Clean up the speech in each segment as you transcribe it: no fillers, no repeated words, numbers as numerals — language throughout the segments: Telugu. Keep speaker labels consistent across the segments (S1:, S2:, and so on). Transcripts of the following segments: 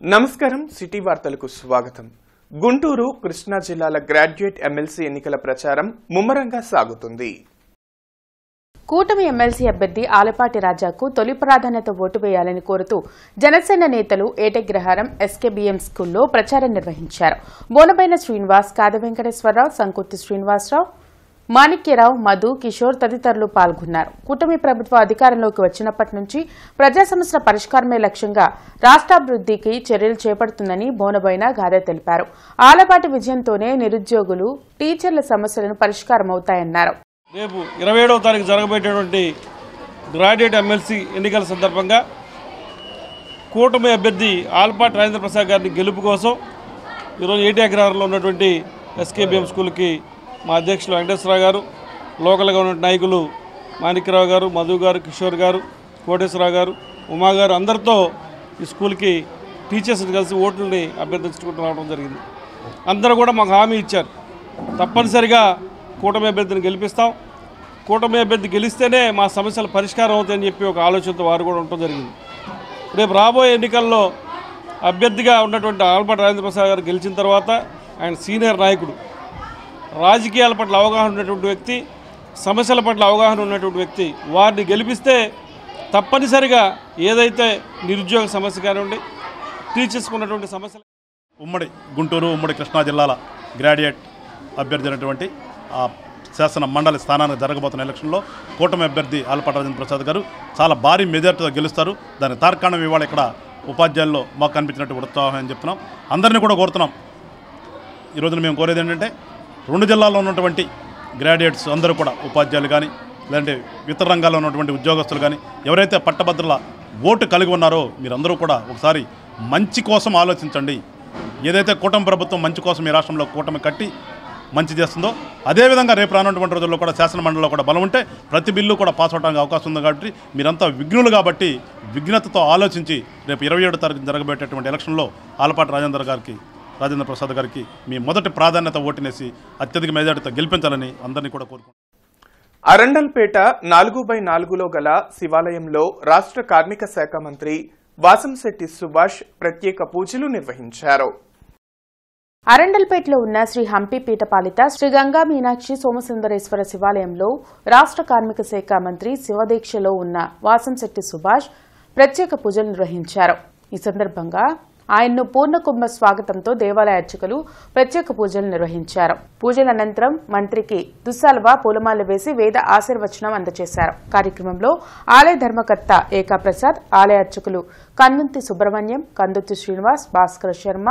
S1: నమస్కారం సిటీ వార్తలకు స్వాగతం. గుంటూరు కృష్ణా జిల్లాల గ్రాడ్యుయేట్ ఎమ్మెల్సీ ఎన్నికల ప్రచారం ముమ్మరంగా సాగుతుంది.
S2: కూటమి ఎమ్మెల్సీ అభ్యర్థి ఆలపాటి రాజాకు తొలి ప్రాధాన్యత ఓటు వేయాలని కోరుతూ జనసేన నేతలు ఏటగ్రహారం ఎస్కేబీఎం స్కూల్లో ప్రచారం నిర్వహించారు. బోనబైన శ్రీనివాస్, కాద వెంకటేశ్వరరావు, సంకుర్తి శ్రీనివాసరావు, మాణిక్యరావు, మధు, కిషోర్ తదితరులు పాల్గొన్నారు. కూటమి ప్రభుత్వం అధికారంలోకి వచ్చినప్పటి నుంచి ప్రజా సమస్యల పరిష్కారమే లక్ష్యంగా రాష్ట్రాభివృద్ధికి చర్యలు చేపడుతుందని బోనబైన గాదే తెలిపారు. ఆలపాటి విజయంతోనే నిరుద్యోగులు, టీచర్ల సమస్యలను పరిష్కారమవుతాయన్నారు.
S3: రేపు 27వ తారీఖు జరగబోయేటువంటి గ్రాడ్యుయేట్ ఎమ్మెల్సీ ఎన్నికల సందర్భంగా కూటమి అభ్యర్థి ఆలపాటి రాజేంద్ర ప్రసాద్ గారిని గెలుపు కోసం ఈరోజు ఏటీఆగ్రహారంలో ఉన్నటువంటి ఎస్కేబీఎం స్కూల్కి మా అధ్యక్షులు వెంకటేశ్వరరావు గారు, లోకల్గా ఉన్న నాయకులు మాణిక్యరావు గారు, మధు గారు, కిషోర్ గారు, కోటేశ్వరరావు గారు, ఉమా గారు అందరితో ఈ స్కూల్కి టీచర్స్ని కలిసి ఓట్లని అభ్యర్థించుకుంటూ రావడం జరిగింది. అందరూ కూడా మాకు హామీ ఇచ్చారు, తప్పనిసరిగా కూటమి అభ్యర్థిని గెలిపిస్తాం, కూటమి అభ్యర్థి గెలిస్తేనే మా సమస్యలు పరిష్కారం అవుతాయని చెప్పి ఒక ఆలోచనతో వారు కూడా ఉండటం జరిగింది. రేపు రాబోయే ఎన్నికల్లో అభ్యర్థిగా ఉన్నటువంటి ఆలపాటి రాజేంద్ర ప్రసాద్ గారు గెలిచిన తర్వాత ఆయన సీనియర్ నాయకుడు, రాజకీయాల పట్ల అవగాహన ఉన్నటువంటి వ్యక్తి, సమస్యల పట్ల అవగాహన ఉన్నటువంటి వ్యక్తి, వారిని గెలిపిస్తే తప్పనిసరిగా ఏదైతే నిరుద్యోగ సమస్య కానివ్వండి, టీచర్స్కి ఉన్నటువంటి సమస్యలు
S4: ఉమ్మడి గుంటూరు, ఉమ్మడి కృష్ణా జిల్లాల గ్రాడ్యుయేట్ అభ్యర్థి అయినటువంటి శాసన మండలి స్థానానికి జరగబోతున్న ఎలక్షన్లో కూటమి అభ్యర్థి ఆలపాటి రాజేంద్ర ప్రసాద్ గారు చాలా భారీ మెజార్టీతో గెలుస్తారు. దాని తార్కాణం ఇవాళ ఇక్కడ ఉపాధ్యాయుల్లో మాకు కనిపించినట్టు ఉత్సాహం అని చెప్తున్నాం. అందరినీ కూడా కోరుతున్నాం. ఈరోజున మేము కోరేది ఏంటంటే 2 జిల్లాల్లో ఉన్నటువంటి గ్రాడ్యుయేట్స్ అందరూ కూడా, ఉపాధ్యాయులు కానీ లేదంటే ఇతర రంగాల్లో ఉన్నటువంటి ఉద్యోగస్తులు కానీ ఎవరైతే పట్టభద్రుల ఓటు కలిగి ఉన్నారో మీరందరూ కూడా ఒకసారి మంచి కోసం ఆలోచించండి. ఏదైతే కూటమి ప్రభుత్వం మంచి కోసం ఈ రాష్ట్రంలో కూటమి కట్టి మంచి చేస్తుందో అదేవిధంగా రేపు రానున్నటువంటి రోజుల్లో కూడా శాసన మండలిలో కూడా బలం ఉంటే ప్రతి బిల్లు కూడా పాస్ అవడానికి అవకాశం ఉంది. కాబట్టి మీరంతా విఘ్నులు కాబట్టి విఘ్నతతో ఆలోచించి రేపు 27వ తారీఖు జరగబోయేటటువంటి ఎలక్షన్లో ఆలపాటి రాజేంద్ర ప్రసాద్ గారికి మీ మొదటి ప్రాధాన్యత ఓటునేసి అత్యధిక మెజార్టీతో గెలిపించాలని అందరినీ కూడా కోరుకుంటున్నాను.
S1: అరండల్పేట 4/4లో గల శివాలయంలో రాష్ట్ర కార్మిక శాఖ మంత్రి వాసంశెట్టి సుభాష్ ప్రత్యేక పూజలు నిర్వహించారు.
S2: అరండల్పేటలో ఉన్న శ్రీ హంపి పీఠపాలిత శ్రీ గంగా మీనాక్షి సోమసుందరేశ్వర శివాలయంలో రాష్ట్ర కార్మిక శాఖ మంత్రి శివదీక్షలో ఉన్న వాసంశెట్టి సుభాష్ ప్రత్యేక పూజలు నిర్వహించారు. ఈ సందర్భంగా ఆయన్ను పూర్ణకుంభ స్వాగతంతో దేవాలయ అర్చకులు ప్రత్యేక పూజలు నిర్వహించారు. పూజల అనంతరం మంత్రికి దుస్సాల్వా, పూలమాల వేసి వేద ఆశీర్వచనం అందజేశారు. కార్యక్రమంలో ఆలయ ధర్మకర్త ఏకాప్రసాద్, ఆలయ అర్చకులు కన్నుంతి సుబ్రహ్మణ్యం, కందుర్తి శ్రీనివాస్, భాస్కర్ శర్మ,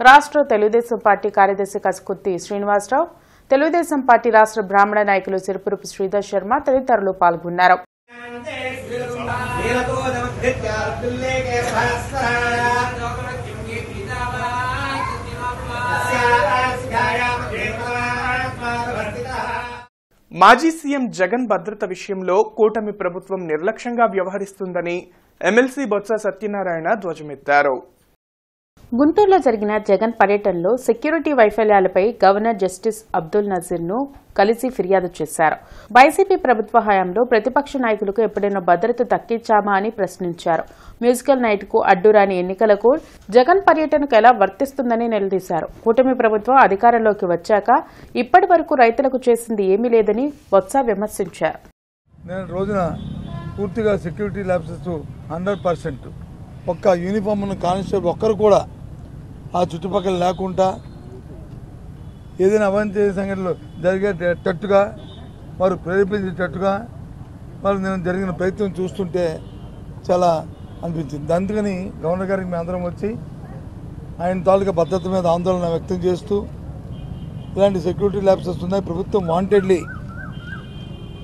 S2: రాష్ట్ర తెలుగుదేశం పార్టీ కార్యదర్శి కసుకుర్తి శ్రీనివాసరావు, తెలుగుదేశం పార్టీ రాష్ట్ర బ్రాహ్మణ నాయకులు సిరుపురుపు శ్రీధర్ శర్మ తదితరులు పాల్గొన్నారు.
S1: మాజీ సీఎం జగన్ భద్రత విషయంలో కూటమి ప్రభుత్వం నిర్లక్ష్యంగా వ్యవహరిస్తుందని ఎమ్మెల్సీ బొత్స సత్యనారాయణ ధ్వజమెత్తారు.
S2: గుంటూరులో జరిగిన జగన్ పర్యటనలో సెక్యూరిటీ వైఫల్యాలపై గవర్నర్ జస్టిస్ అబ్దుల్ నజీర్ను కలిసి ఫిర్యాదు చేశారు. వైసీపీ ప్రభుత్వ హయాంలో ప్రతిపక్ష నాయకులకు ఎప్పుడైనా భద్రత దక్కించామా అని ప్రశ్నించారు. మ్యూజికల్ నైట్కు అడ్డురాని ఎన్నికలకు జగన్ పర్యటనకు ఎలా వర్తిస్తుందని నిలదీశారు. కూటమి ప్రభుత్వం అధికారంలోకి వచ్చాక ఇప్పటి వరకు రైతులకు చేసింది ఏమీ లేదని బొత్స విమర్శించారు.
S5: నేను రోజున పూర్తిగా సెక్యూరిటీ ల్యాబ్సెస్ 100%, ఒక్క యూనిఫామ్ ఉన్న కానిస్టేబుల్ ఒక్కరు కూడా ఆ చుట్టుపక్కల లేకుండా ఏదైనా అవాంఛనీయ సంఘటనలు జరిగేటట్టుగా వారు ప్రేరేపించేటట్టుగా వారు నేను జరిగిన ప్రయత్నం చూస్తుంటే చాలా అనిపించింది. అందుకని గవర్నర్ గారికి మేము అందరం వచ్చి ఆయన తాలూకా భద్రత మీద ఆందోళన వ్యక్తం చేస్తూ ఇలాంటి సెక్యూరిటీ ల్యాబ్సెస్ ఉన్నాయి, ప్రభుత్వం వాంటెడ్లీ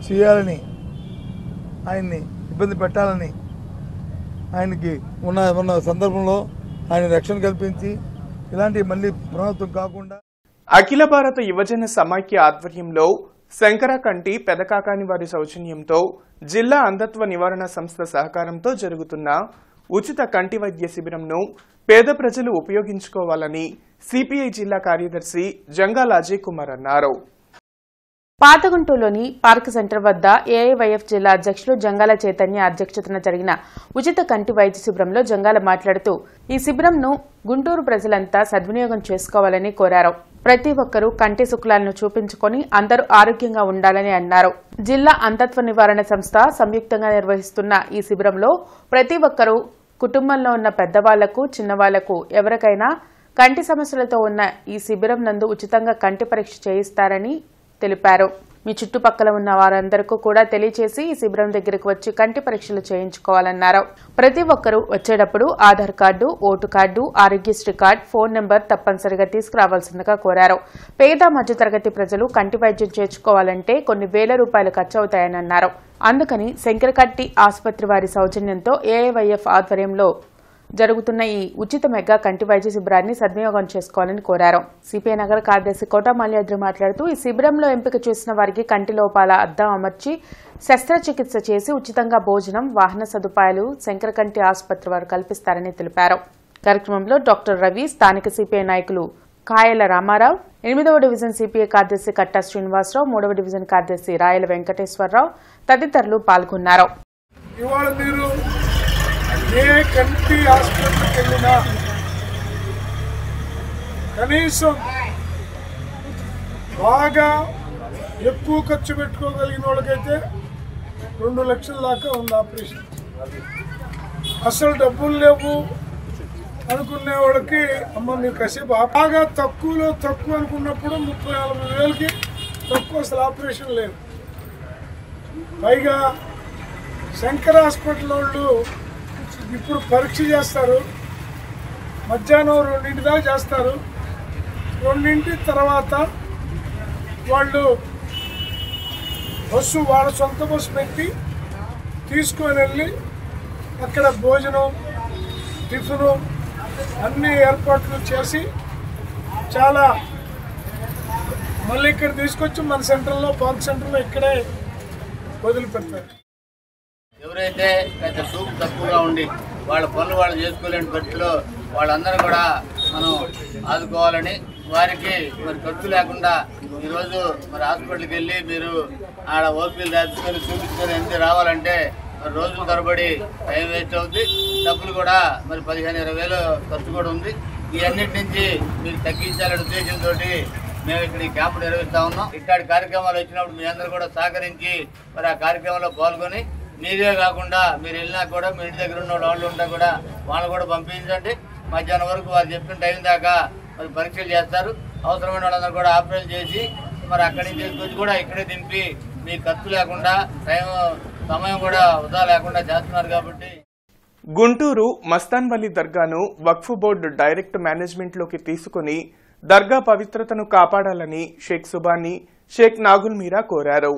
S5: చేయాలని, ఆయన్ని ఇబ్బంది పెట్టాలని ఆయనకి ఉన్న సందర్భంలో ఆయన రక్షణ కల్పించి ఇలాంటివి మళ్లీ పునరావృతం కాకుండా
S1: అఖిల భారత యువజన సమైక్య ఆధ్వర్యంలో శంకరకంటి పెదకాకాని వారి సౌజన్యంతో జిల్లా అంధత్వ నివారణ సంస్థ సహకారంతో జరుగుతున్న ఉచిత కంటి వైద్య శిబిరంను పేద ప్రజలు ఉపయోగించుకోవాలని సిపిఐ జిల్లా కార్యదర్శి జంగాల అజయ్ కుమార్ అన్నారు.
S2: పాతగుంటూరులోని పార్క్ సెంటర్ వద్ద ఏఐవైఎఫ్ జిల్లా అధ్యక్షులు జంగాల చైతన్య అధ్యక్షతన జరిగిన ఉచిత కంటి వైద్య శిబిరంలో జంగాల మాట్లాడుతూ ఈ శిబిరంను గుంటూరు ప్రజలంతా సద్వినియోగం చేసుకోవాలని కోరారు. ప్రతి ఒక్కరూ కంటి శుక్లాలను చూపించుకొని అందరూ ఆరోగ్యంగా ఉండాలని అన్నారు. జిల్లా అంధత్వ నివారణ సంస్థ సంయుక్తంగా నిర్వహిస్తున్న ఈ శిబిరంలో ప్రతి ఒక్కరూ కుటుంబంలో ఉన్న పెద్దవాళ్లకు చిన్నవాళ్లకు ఎవరికైనా కంటి సమస్యలతో ఉన్న ఈ శిబిరం నందు ఉచితంగా కంటి పరీక్ష చేయిస్తారని తెలిపారు. మీ చుట్టుపక్కల ఉన్న వారందరికీ కూడా తెలియజేసి ఈ శిబిరం దగ్గరకు వచ్చి కంటి పరీక్షలు చేయించుకోవాలన్నారు. ప్రతి ఒక్కరూ వచ్చేటప్పుడు Aadhaar card, vote card, Aarogyasri card, phone number తప్పనిసరిగా తీసుకురావాల్సిందిగా కోరారు. పేద మధ్యతరగతి ప్రజలు కంటి వైద్యం చేర్చుకోవాలంటే కొన్ని వేల రూపాయలు ఖర్చు అవుతాయని అన్నారు. అందుకని శంకరకట్టి ఆసుపత్రి వారి సౌజన్యంతో ఏఐవైఎఫ్ ఆధ్వర్యంలో జరుగుతున్న ఈ ఉచిత మెగా కంటి వైద్య శిబిరాన్ని సద్వినియోగం చేసుకోవాలని కోరారు. సిపిఐ నగర కార్యదర్శి కోట మల్యాద్రి మాట్లాడుతూ ఈ శిబిరంలో ఎంపిక చేసిన వారికి కంటి లోపాల అద్దం అమర్చి శస్త్రచికిత్స చేసి ఉచితంగా భోజనం, వాహన సదుపాయాలు శంకరకంటి ఆసుపత్రి వారు కల్పిస్తారని తెలిపారు. కార్యక్రమంలో డాక్టర్ రవి, స్థానిక సిపిఐ నాయకులు కాయల రామారావు, 8వ డివిజన్ సిపిఐ కార్యదర్శి కట్టా శ్రీనివాసరావు, 3వ డివిజన్ కార్యదర్శి రాయల వెంకటేశ్వరరావు తదితరులు పాల్గొన్నారు.
S6: ఏ కంటి హాస్పిటల్కి వెళ్ళినా కనీసం బాగా ఎక్కువ ఖర్చు పెట్టుకోగలిగిన వాళ్ళకైతే 2 లక్షల దాకా ఉంది ఆపరేషన్. అసలు డబ్బులు లేవు అనుకునే వాళ్ళకి అమ్మ మీరు కాసేపు బాగా తక్కువలో తక్కువ అనుకున్నప్పుడు 30-40 వేలకి తక్కువ అసలు ఆపరేషన్ లేదు. పైగా శంకర్ హాస్పిటల్ వాళ్ళు ఇప్పుడు పరీక్ష చేస్తారు, మధ్యాహ్నం 2 దాకా చేస్తారు. 2 తర్వాత వాళ్ళు బస్సు, వాళ్ళ సొంత బస్సు పెట్టి తీసుకొని వెళ్ళి అక్కడ భోజనం, టిఫిను అన్ని ఏర్పాట్లు చేసి చాలా మళ్ళీ ఇక్కడ తీసుకొచ్చి మన సెంటర్లో, పార్క్ సెంటర్లో ఇక్కడే వదిలిపెడతారు.
S7: ఎవరైతే కొంచెం సూపు తక్కువగా ఉండి వాళ్ళ పనులు వాళ్ళు చేసుకోలేని పరిస్థితిలో వాళ్ళందరూ కూడా మనం ఆదుకోవాలని, వారికి మరి ఖర్చు లేకుండా ఈరోజు మరి హాస్పిటల్కి వెళ్ళి మీరు ఆడ ఓపీలు రాసుకొని చూపించుకొని ఎంత రావాలంటే మరి రోజుల తరబడి టైం వేస్ట్ అవుతుంది. డబ్బులు కూడా మరి 15-20 వేలు ఖర్చు కూడా ఉంది. ఈ అన్నిటి నుంచి మీకు తగ్గించాలనే ఉద్దేశంతో మేము ఇక్కడ ఈ క్యాంపు నిర్వహిస్తా ఉన్నాం. ఇట్లాంటి కార్యక్రమాలు వచ్చినప్పుడు మీ అందరూ కూడా సహకరించి మరి ఆ కార్యక్రమంలో పాల్గొని మీరే కాకుండా మీరు వెళ్ళినా కూడా మీ ఇంటి దగ్గర ఉన్న వాళ్ళు ఉంటా కూడా వాళ్ళు కూడా పంపించండి. మధ్యాహ్నం వరకు వారు చెప్పిన టైం దాకా మరి పరీక్షలు చేస్తారు. అవసరమైన వాళ్ళందరూ కూడా ఆపరేషన్ చేసి మరి అక్కడి నుంచి తీసుకొచ్చి కూడా ఇక్కడే దింపి మీ ఖర్చు లేకుండా సమయం కూడా వృధా లేకుండా చేస్తున్నారు. కాబట్టి
S1: గుంటూరు మస్తాన్వలి దర్గాను వక్ఫ్ బోర్డు డైరెక్ట్ మేనేజ్మెంట్లోకి తీసుకుని దర్గా పవిత్రతను కాపాడాలని షేక్ సుబానీ, షేక్ నాగుల్ మీరా కోరారు.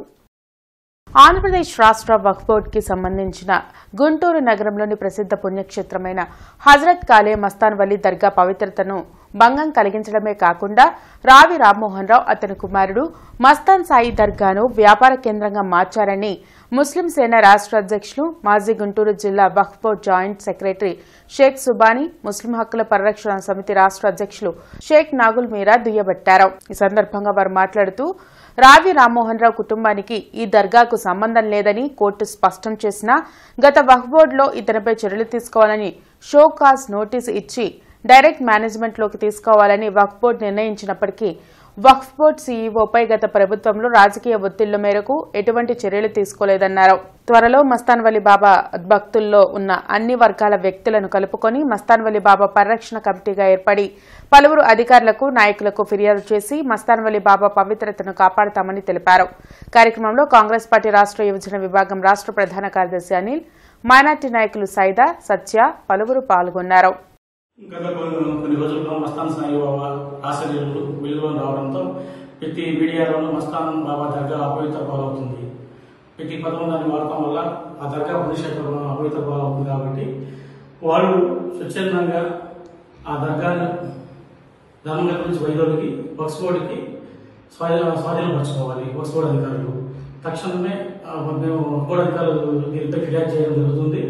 S2: ఆంధ్రప్రదేశ్ రాష్ట్ర వక్ఫ్ బోర్డుకి సంబంధించిన గుంటూరు నగరంలోని ప్రసిద్ధ పుణ్యక్షేత్రమైన హజరత్ కాలే మస్తాన్ వలీ దర్గా పవిత్రతను భంగం కలిగించడమే కాకుండా రావి రామ్మోహన్ రావు అతని కుమారుడు మస్తాన్ సాయి దర్గాను వ్యాపార కేంద్రంగా మార్చారని ముస్లిం సేన రాష్ట్ర అధ్యక్షులు, మాజీ గుంటూరు జిల్లా వక్ఫ్ board joint secretary Sheikh Subani, ముస్లిం హక్కుల పరిరక్షణ సమితి రాష్ట్ర అధ్యక్షులు షేక్ నాగుల్ మీరా దుయ్యబట్టారు. ఈ సందర్భంగా వారు మాట్లాడుతూ రావి రామ్మోహన్ రావు కుటుంబానికి ఈ దర్గాకు సంబంధం లేదని కోర్టు స్పష్టం చేసినా గత వక్ఫ్ బోర్డులో ఇతనిపై చర్యలు తీసుకోవాలని షోకాజ్ నోటీసు ఇచ్చి డైరెక్ట్ మేనేజ్మెంట్లోకి తీసుకోవాలని వక్ఫ్ బోర్డు నిర్ణయించినప్పటికీ వక్ఫ్ బోర్డు సీఈఓపై గత ప్రభుత్వంలో రాజకీయ ఒత్తిళ్ల మేరకు ఎటువంటి చర్యలు తీసుకోలేదన్నారు. త్వరలో మస్తాన్ వలీ బాబా భక్తుల్లో ఉన్న అన్ని వర్గాల వ్యక్తులను కలుపుకొని మస్తాన్ వలీ బాబా పరిరక్షణ కమిటీగా ఏర్పడి పలువురు అధికారులకు, నాయకులకు ఫిర్యాదు చేసి మస్తాన్ వలీ బాబా పవిత్రతను కాపాడతామని తెలిపారు. కార్యక్రమంలో కాంగ్రెస్ పార్టీ రాష్ట్ర యువజన విభాగం రాష్ట్ర ప్రధాన కార్యదర్శి అనిల్, మైనార్టీ నాయకులు సైదా, సత్య పలువురు పాల్గొన్నారు.
S8: గత కొన్ని రోజుల్లో మస్తాన్ సాయి బాబా ఆశలు వెలుగులో రావడంతో ప్రతి మీడియాలోనూ మస్తాన్ బాబా దర్గా అపవిత్ర పాలవుతుంది. ప్రతి పదం దాన్ని వాడటం వల్ల ఆ దర్గా పుణ్యక్షేత్రం అపవిత్ర పాలవుతుంది. కాబట్టి వాళ్ళు స్వచ్ఛందంగా ఆ దర్గాను ధర్మంగా గురించి వైద్యులకి వక్ఫ్ బోర్డుకి స్వాధీనపరచుకోవాలి. వక్ఫ్ బోర్డు అధికారులు తక్షణమే మేము బోర్డు అధికారులు దీనిపై ఫిర్యాదు చేయడం జరుగుతుంది.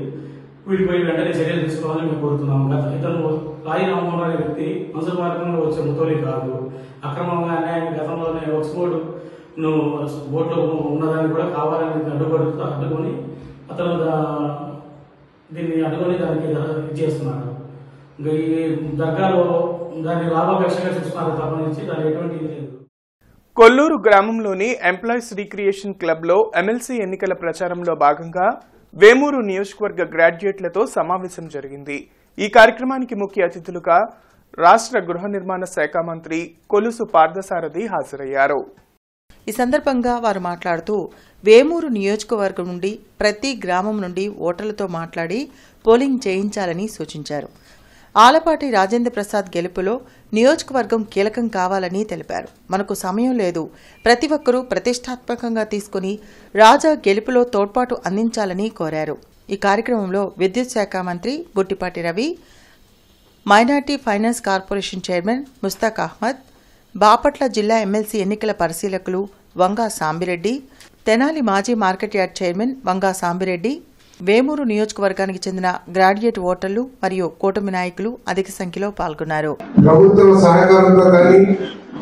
S8: వీటిపై వెంటనే చర్యలు తీసుకోవాలని మేము కోరుతున్నాము. ఇతను రాయి రామ్మోహన్ వ్యక్తి మనసు మార్గంలో వచ్చే ముతోలి కాదు. అక్రమంగా అన్యాయంగా గతంలోనే వక్ఫ్ బోర్డు నువ్వు బోట్లో ఉన్నదాన్ని కూడా కావాలని అడ్డుకొని అతను దీన్ని అడ్డుకొని దానికి ఇది చేస్తున్నాడు. ఇంకా ఈ దర్గాలో దాన్ని లాభాపేక్షగా చేస్తున్నారు తప్పనించి దాని ఎటువంటి ఇది లేదు.
S1: కొల్లూరు గ్రామంలోని ఎంప్లాయీస్ రీక్రియేషన్ క్లబ్లో ఎమ్మెల్సీ ఎన్నికల ప్రచారంలో భాగంగా వేమూరు నియోజకవర్గ గ్రాడ్యుయేట్లతో సమావేశం జరిగింది. ఈ కార్యక్రమానికి ముఖ్య అతిథులుగా రాష్ట్ర గృహ నిర్మాణ శాఖ మంత్రి కొలుసు పార్థసారథి హాజరయ్యారు.
S9: ఈ సందర్భంగా వారు మాట్లాడుతూ వేమూరు నియోజకవర్గం నుండి ప్రతి గ్రామం నుండి ఓటర్లతో మాట్లాడి పోలింగ్ చేయించాలని సూచించారు. ఆలపాటి రాజేంద్ర ప్రసాద్ గెలుపులో నియోజకవర్గం కీలకం కావాలని తెలిపారు. మనకు సమయం లేదు, ప్రతి ఒక్కరూ ప్రతిష్టాత్మకంగా తీసుకుని రాజా గెలుపులో తోడ్పాటు అందించాలని కోరారు. ఈ కార్యక్రమంలో విద్యుత్ శాఖ మంత్రి Buttipati Ravi, minority finance corporation chairman Mushtaq Ahmed, Bapatla జిల్లా ఎమ్మెల్సీ ఎన్నికల పరిశీలకులు వంగా సాంబిరెడ్డి, తెనాలి మాజీ market yard chairman Vanga Sambireddy, Vemuru నియోజకవర్గానికి చెందిన గ్రాడ్యుయేట్ ఓటర్లు మరియు కూటమి నాయకులు అధిక సంఖ్యలో పాల్గొన్నారు.
S10: ప్రభుత్వ సహకారంతో కానీ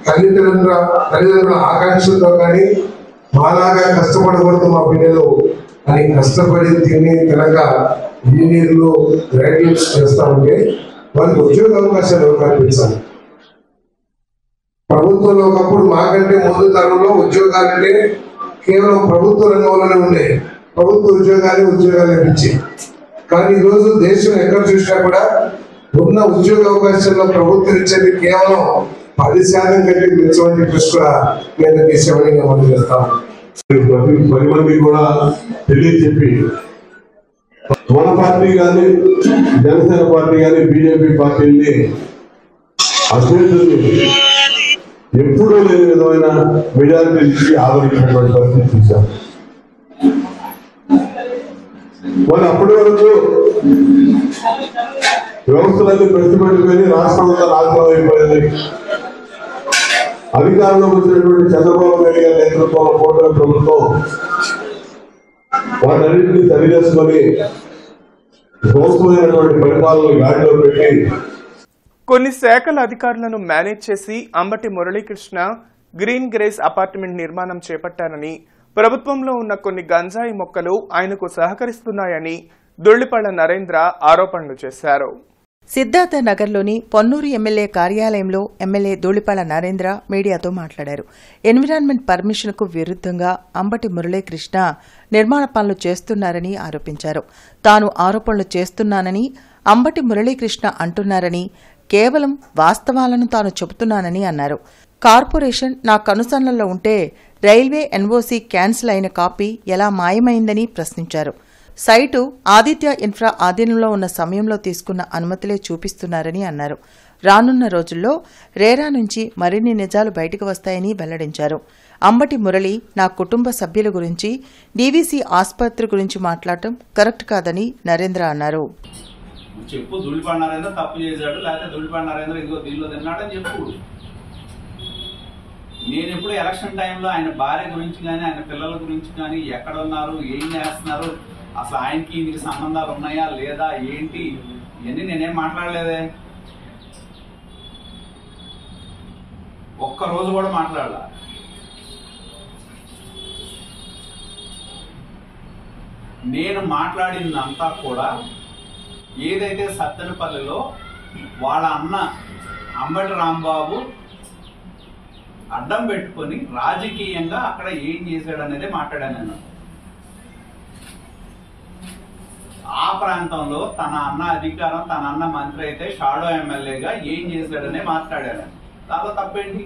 S10: తల్లిదండ్రుల ఆకాంక్షలతో కానీ మాలాగా కష్టపడకూడదు మా పిల్లలు అని కష్టపడి తినక ఇంజనీర్లు గ్రాడ్యుయేట్స్ చేస్తా ఉంటే వాళ్ళకి ఉద్యోగ అవకాశాలు కల్పించాలి. ప్రభుత్వంలో ఒకప్పుడు మాకంటే ముందు తరంలో ఉద్యోగాలంటే కేవలం ప్రభుత్వ రంగంలోనే ఉండే, ప్రభుత్వ ఉద్యోగాలు ఇప్పించి. కానీ ఈరోజు దేశం ఎక్కడ చూసినా కూడా ఉన్న ఉద్యోగ అవకాశాల్లో ప్రభుత్వం ఇచ్చేది కేవలం 10% కంటే మించమని చెప్పేసి కూడా మేము తీసేమని మనం చేస్తాం. 10 మంది కూడా తెలియచెప్పి మన పార్టీ కానీ జనసేన పార్టీ కానీ బీజేపీ పార్టీని అభ్యర్థుల్ని ఎప్పుడూ లేని విధమైన మెజారిటీ ఇచ్చి ఆదరించినటువంటి పరిస్థితి చూశాం. వాళ్ళు అప్పటి వరకు వ్యవస్థలన్నీ ప్రతిపెట్టుకొని రాష్ట్రం అంతా నాశనం అయిపోయింది. అధికారంలోకి వచ్చినటువంటి చంద్రబాబు నాయుడు గారి నేతృత్వంలో కూటమి ప్రభుత్వం వాటన్నింటినీ సరిచేసుకొని దోషమైనటువంటి పరిపాలన గాడిలో పెట్టి
S1: కొన్ని శాఖల అధికారులను మేనేజ్ చేసి Ambati Muralikrishna green grace apartment నిర్మాణం చేపట్టారని, ప్రభుత్వంలో ఉన్న కొన్ని గంజాయి మొక్కలు ఆయనకు సహకరిస్తున్నాయని దొళ్లిపళ్ల నరేంద్ర ఆరోపణలు చేశారు.
S9: సిద్ధార్థ నగర్లోని పొన్నూరు ఎమ్మెల్యే కార్యాలయంలో ఎమ్మెల్యే దూళిపాళ్ల నరేంద్ర మీడియాతో మాట్లాడారు. ఎన్విరాన్మెంట్ పర్మిషన్కు విరుద్ధంగా అంబటి మురళీకృష్ణ నిర్మాణ పనులు చేస్తున్నారని ఆరోపించారు. తాను ఆరోపణలు చేస్తున్నానని అంబటి మురళీకృష్ణ అంటున్నారని, కేవలం వాస్తవాలను తాను చెబుతున్నానని అన్నారు. కార్పొరేషన్ నా కనుసన్నల్లో ఉంటే రైల్వే ఎన్ఓసీ క్యాన్సిల్ అయిన కాపీ ఎలా మాయమైందని ప్రశ్నించారు. సైటు ఆదిత్య ఇన్ఫ్రా ఆధీనంలో ఉన్న సమయంలో తీసుకున్న అనుమతులే చూపిస్తున్నారని అన్నారు. రానున్న రోజుల్లో రేరా నుంచి మరిన్ని నిజాలు బయటకు వస్తాయని వెల్లడించారు. అంబటి మురళి నా కుటుంబ సభ్యుల గురించి, డీవీసీ ఆసుపత్రి గురించి మాట్లాడటం కరెక్ట్ కాదని నరేంద్ర అన్నారు.
S11: చెప్పు, ధూళిపాళ్ల నరేంద్ర తప్పు చేశాడు, లేకపోతే ధూళిపాళ్ల నరేంద్ర ఇంకో దీనిలో తిన్నాడని చెప్పు. నేను ఎప్పుడు ఎలక్షన్ టైంలో ఆయన భార్య గురించి కానీ ఆయన పిల్లల గురించి కానీ ఎక్కడ ఉన్నారు, ఏం చేస్తున్నారు, అసలు ఆయనకి ఇంటికి సంబంధాలు ఉన్నాయా లేదా ఏంటి ఇవన్నీ నేనేం మాట్లాడలేదే. ఒక్కరోజు కూడా మాట్లాడాల. నేను మాట్లాడిందంతా కూడా ఏదైతే సత్తెనపల్లిలో వాళ్ళ అన్న అంబటి రాంబాబు అడ్డం పెట్టుకొని రాజకీయంగా అక్కడ ఏం చేశాడు అనేది మాట్లాడాను నేను. ఆ ప్రాంతంలో తన అన్న అధికారం, తన అన్న మంత్రి అయితే షాడో ఎమ్మెల్యేగా ఏం చేశాడనే మాట్లాడాను. దాంట్లో తప్పేంటి?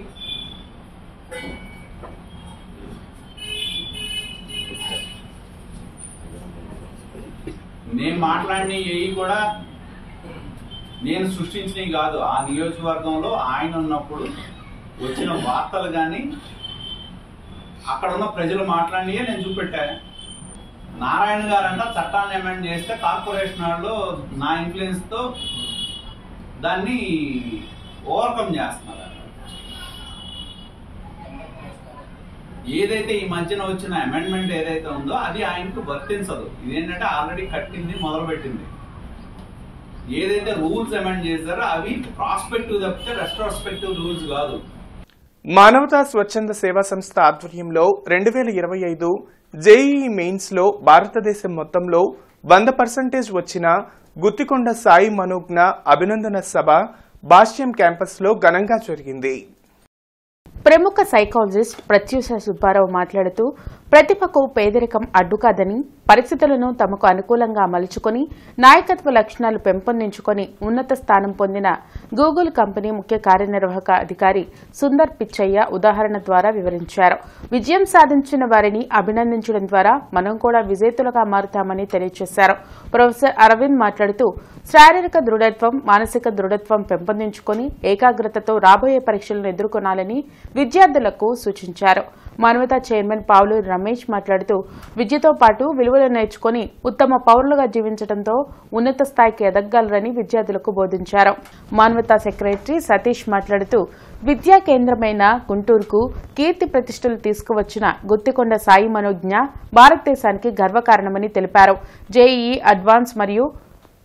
S11: నేను మాట్లాడిన ఏవి కూడా నేను సృష్టించినవి కాదు. ఆ నియోజకవర్గంలో ఆయన ఉన్నప్పుడు వచ్చిన వార్తలు కానీ అక్కడ ఉన్న ప్రజలు మాట్లాడినయే నేను చూపెట్టాను. నారాయణ గారు అంట చట్టాన్ని అమెండ్ చేస్తే కార్పొరేషన్ వాళ్ళు నా ఇన్ఫ్లుయెన్స్ తో దాన్ని ఓవర్కమ్ చేస్తున్నారు. ఏదైతే ఈ మధ్యన వచ్చిన అమెండ్మెంట్ ఏదైతే ఉందో అది ఆయనకు వర్తించదు. ఇదేంటంటే ఆల్రెడీ కట్టింది, మొదలుపెట్టింది. ఏదైతే రూల్స్ అమెండ్ చేశారో అవి ప్రాస్పెక్టివ్ తప్పితే రెట్రోస్పెక్టివ్ రూల్స్ కాదు.
S1: మానవతా స్వచ్ఛంద సేవా సంస్థ ఆధ్వర్యంలో 2025 జేఈఈ మెయిన్స్లో భారతదేశం మొత్తంలో 100% వచ్చిన గుత్తికొండ సాయి మనోజ్ఞ అభినందన సభ భాష్యం క్యాంపస్లో ఘనంగా జరిగింది.
S2: ప్రముఖ సైకాలజిస్ట్ ప్రత్యూష సుబ్బారావు మాట్లాడుతూ ప్రతిభకు పేదరికం అడ్డుకాదని పరిస్థితులను తమకు అనుకూలంగా మలుచుకొని నాయకత్వ లక్షణాలు పెంపొందించుకొని ఉన్నత స్థానం పొందిన గూగుల్ కంపెనీ ముఖ్య కార్యనిర్వాహక అధికారి సుందర్ పిచ్చయ్య ఉదాహరణ ద్వారా వివరించారు. విజయం సాధించిన వారిని అభినందించడం ద్వారా మనం కూడా విజేతలుగా మారుతామని తెలియజేశారు. ప్రొఫెసర్ అరవింద్ మాట్లాడుతూ శారీరక దృఢత్వం, మానసిక దృఢత్వం పెంపొందించుకొని ఏకాగ్రతతో రాబోయే పరీక్షలను ఎదుర్కొనాలని విద్యార్థులకు సూచించారు. మానవతా చైర్మన్ పావులూరి రమేష్ మాట్లాడుతూ విద్యతో పాటు విలువలు నేర్చుకుని ఉత్తమ పౌరులుగా జీవించడంతో ఉన్నత స్థాయికి ఎదగలరని విద్యార్థులకు బోధించారు. మానవతా సెక్రటరీ సతీష్ మాట్లాడుతూ విద్యా కేంద్రమైన గుంటూరుకు కీర్తి ప్రతిష్టలు తీసుకువచ్చిన గుత్తికొండ సాయి మనోజ్ఞ భారతదేశానికి గర్వకారణమని తెలిపారు. జేఈఈ అడ్వాన్స్ మరియు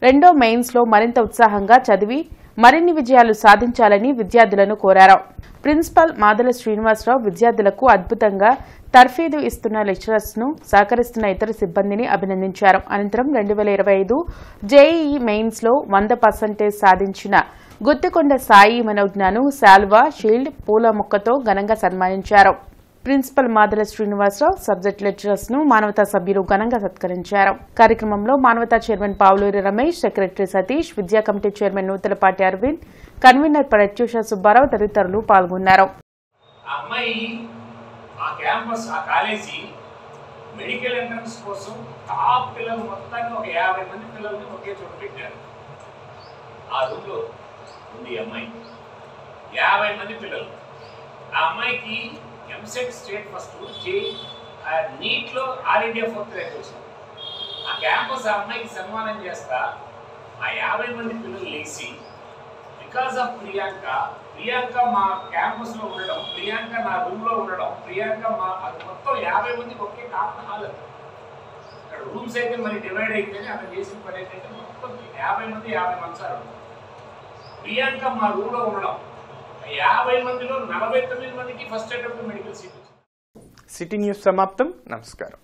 S2: రెండో మెయిన్స్లో మరింత ఉత్సాహంగా చదివి మరిన్ని విజయాలు సాధించాలని విద్యార్థులను కోరారు. ప్రిన్సిపల్ మాదల శ్రీనివాసరావు విద్యార్థులకు అద్భుతంగా తర్ఫీదు ఇస్తున్న లెక్చరర్స్ ను సహకరిస్తున్న ఇతర సిబ్బందిని అభినందించారు. అనంతరం 2025 జేఈఈ మెయిన్స్ లో 100% సాధించిన గుత్తికొండ సాయి మనోజ్ఞను శాల్వా, షీల్డ్, పూల మొక్కతో ఘనంగా సన్మానించారు. Principal Madala Srinivasarao subject lecturers ను మానవతా సభ్యులు ఘనంగా సత్కరించారు. కార్యక్రమంలో మానవతా చైర్మన్ పావులూరి రమేష్, సెక్రటరీ సతీష్, విద్యా committee chairman Nuthalapati Aravind, convener Pratyusha Subbarao తదితరులు పాల్గొన్నారు.
S12: మెడికల్ ఎంట్రన్స్ కోసం టాప్ పిల్లలు మొత్తాన్ని ఒక 50 మంది పిల్లల్ని ఒకే చోట పెట్టారు. ఆ రూమ్లో ఉంది అమ్మాయి, 50 మంది పిల్లలు. ఆ అమ్మాయికి ఎంసెట్ స్టేట్ ఫస్ట్, నీట్లో ఆల్ ఇండియా 4th ర్యాంక్ వచ్చింది. ఆ క్యాంపస్ ఆ అమ్మాయికి సన్మానం చేస్తా ఆ 50 మంది పిల్లలు లేచి బికాస్ ఆఫ్ ప్రియాంక మా క్యాంపస్లో ఉండడం, ప్రియాంక నా రూమ్లో ఉండడం, ప్రియాంక మా అది మొత్తం 50 మందికి ఒకే కామన్ హాల్. అక్కడ రూమ్స్ అయితే మరి డివైడ్ అయితేనే అక్కడ చేసిన పని ఏంటంటే మొత్తం 50 మంది 50 మంచాలు ఉంటాయి. ప్రియాంక మా రూమ్లో ఉండడం 50 మందిలో 49 మందికి first attempt medical seat.
S1: City news సమాప్తం. నమస్కారం.